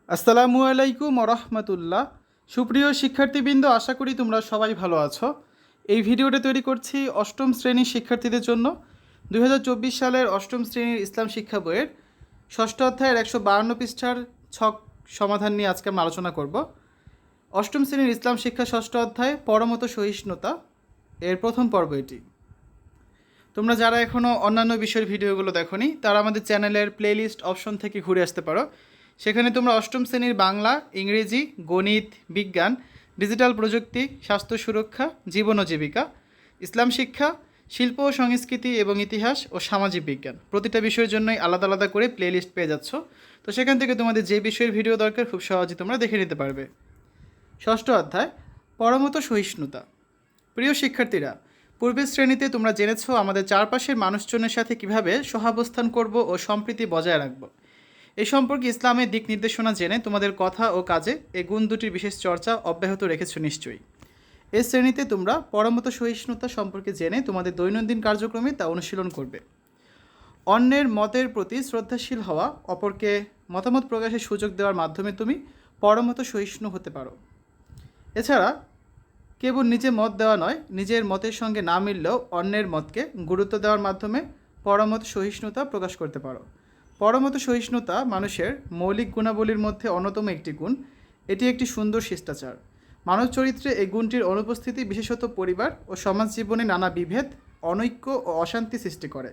আসসালামু আলাইকুম রহমতুল্লাহ। সুপ্রিয় শিক্ষার্থীবৃন্দ, আশা করি তোমরা সবাই ভালো আছো। এই ভিডিওটা তৈরি করছি অষ্টম শ্রেণীর শিক্ষার্থীদের জন্য। 2024 সালের অষ্টম শ্রেণীর ইসলাম শিক্ষা বইয়ের ষষ্ঠ অধ্যায়ের 152 পৃষ্ঠার ছক সমাধান নিয়ে আজকে আমরা আলোচনা করব। অষ্টম শ্রেণীর ইসলাম শিক্ষা ষষ্ঠ অধ্যায় পরমত সহিষ্ণুতা এর প্রথম পর্ব এটি। তোমরা যারা এখনও অন্যান্য বিষয়ের ভিডিওগুলো দেখোনি তারা আমাদের চ্যানেলের প্লেলিস্ট অপশন থেকে ঘুরে আসতে পারো। সেখানে তোমরা অষ্টম শ্রেণীর বাংলা, ইংরেজি, গণিত, বিজ্ঞান, ডিজিটাল প্রযুক্তি, স্বাস্থ্য সুরক্ষা, জীবন ও জীবিকা, ইসলাম শিক্ষা, শিল্প ও সংস্কৃতি এবং ইতিহাস ও সামাজিক বিজ্ঞান প্রতিটা বিষয়ের জন্যই আলাদা আলাদা করে প্লেলিস্ট পেয়ে যাচ্ছ। তো সেখান থেকে তোমাদের যে বিষয়ের ভিডিও দরকার খুব সহজেই তোমরা দেখে নিতে পারবে। ষষ্ঠ অধ্যায় পরমত সহিষ্ণুতা। প্রিয় শিক্ষার্থীরা, পূর্বের শ্রেণীতে তোমরা জেনেছো আমাদের চারপাশের মানুষজনের সাথে কিভাবে সহাবস্থান করব ও সম্প্রীতি বজায় রাখব। এই সম্পর্কে ইসলামের দিক নির্দেশনা জেনে তোমাদের কথা ও কাজে এই গুণ দুটির বিশেষ চর্চা অব্যাহত রেখেছো নিশ্চয়ই। এই শ্রেণীতে তোমরা পরমত সহিষ্ণুতা সম্পর্কে জেনে তোমাদের দৈনন্দিন কার্যক্রমে তা অনুশীলন করবে। অন্যের মতের প্রতি শ্রদ্ধাশীল হওয়া, অপরকে মতামত প্রকাশের সুযোগ দেওয়ার মাধ্যমে তুমি পরমত সহিষ্ণু হতে পারো। এছাড়া কেবল নিজে মত দেওয়া নয়, নিজের মতের সঙ্গে না মিললেও অন্যের মতকে গুরুত্ব দেওয়ার মাধ্যমে পরমত সহিষ্ণুতা প্রকাশ করতে পারো। পরমত সহিষ্ণুতা মানুষের মৌলিক গুণাবলীর মধ্যে অন্যতম একটি গুণ। এটি একটি সুন্দর শিষ্টাচার। মানব চরিত্রে এই গুণটির অনুপস্থিতি বিশেষত পরিবার ও সমাজ জীবনে নানা বিভেদ, অনৈক্য ও অশান্তি সৃষ্টি করে।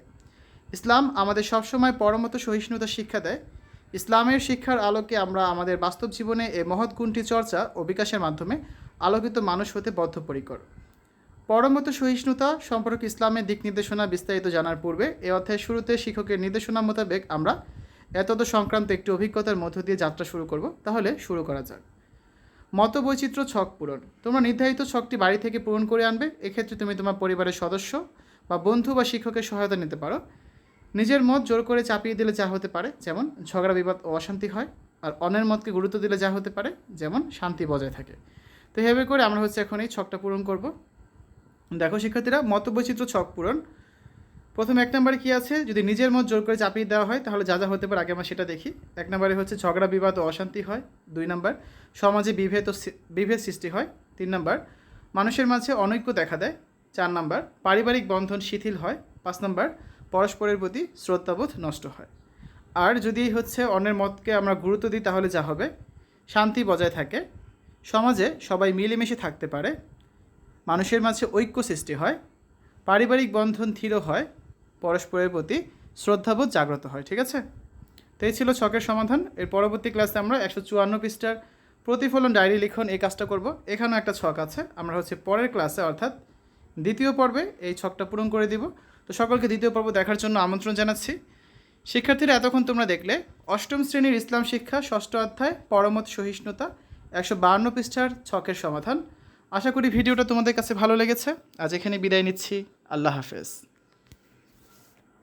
ইসলাম আমাদের সবসময় পরমত সহিষ্ণুতা শিক্ষা দেয়। ইসলামের শিক্ষার আলোকে আমরা আমাদের বাস্তব জীবনে এই মহৎ গুণটি চর্চা ও বিকাশের মাধ্যমে আলোকিত মানুষ হতে বদ্ধপরিকর। পরমত সহিষ্ণুতা সম্পর্কে ইসলামের দিক নির্দেশনা বিস্তারিত জানার পূর্বে এই অধ্যায়ের শুরুতে শিক্ষকের নির্দেশনা মোতাবেক আমরা এতদ সংক্রান্ত একটি অভিজ্ঞতার মধ্য দিয়ে যাত্রা শুরু করব। তাহলে শুরু করা যাক। মতবৈচিত্র্য ছক পূরণ। তোমরা নির্ধারিত ছকটি বাড়ি থেকে পূরণ করে আনবে। এক্ষেত্রে তুমি তোমার পরিবারের সদস্য বা বন্ধু বা শিক্ষকের সহায়তা নিতে পারো। নিজের মত জোর করে চাপিয়ে দিলে যা হতে পারে, যেমন ঝগড়া বিবাদ ও অশান্তি হয়। আর অন্যের মতকে গুরুত্ব দিলে যা হতে পারে, যেমন শান্তি বজায় থাকে। তো এভাবে করে আমরা এখন এই ছকটা পূরণ করব। দেখো শিক্ষার্থীরা, মতবৈচিত্র্য ছক পূরণ। প্রথম 1 নম্বরে কী আছে, যদি নিজের মত জোর করে চাপিয়ে দেওয়া হয় তাহলে যা যা হতে পারে আগে আমরা সেটা দেখি। 1 নম্বরে ঝগড়া বিবাদ ও অশান্তি হয়। 2 নম্বর, সমাজে বিভেদ সৃষ্টি হয়। 3 নম্বর, মানুষের মাঝে অনৈক্য দেখা দেয়। 4 নম্বর, পারিবারিক বন্ধন শিথিল হয়। 5 নম্বর, পরস্পরের প্রতি শ্রদ্ধাবোধ নষ্ট হয়। আর যদি অন্যের মতকে আমরা গুরুত্ব দিই তাহলে যা হবে, শান্তি বজায় থাকে, সমাজে সবাই মিলেমিশে থাকতে পারে, মানুষের মাঝে ঐক্য সৃষ্টি হয়, পারিবারিক বন্ধন দৃঢ় হয়, পরস্পরের প্রতি শ্রদ্ধাবোধ জাগ্রত হয়। ঠিক আছে? তো এই ছিল ছকের সমাধান। এর পরবর্তী ক্লাসে আমরা 154 পৃষ্ঠার প্রতিফলন ডায়েরি লিখন এই কাজটা করব। এখানেও একটা ছক আছে। আমরা পরের ক্লাসে অর্থাৎ দ্বিতীয় পর্বে এই ছকটা পূরণ করে দিব। তো সকলকে দ্বিতীয় পর্ব দেখার জন্য আমন্ত্রণ জানাচ্ছি। শিক্ষার্থীরা, এতক্ষণ তোমরা দেখলে অষ্টম শ্রেণীর ইসলাম শিক্ষা ষষ্ঠ অধ্যায় পরমত সহিষ্ণুতা 152 পৃষ্ঠার ছকের সমাধান। আশা করি ভিডিওটা তোমাদের কাছে ভালো লেগেছে। আজ এখানে বিদায় নিচ্ছি। আল্লাহ হাফেজ।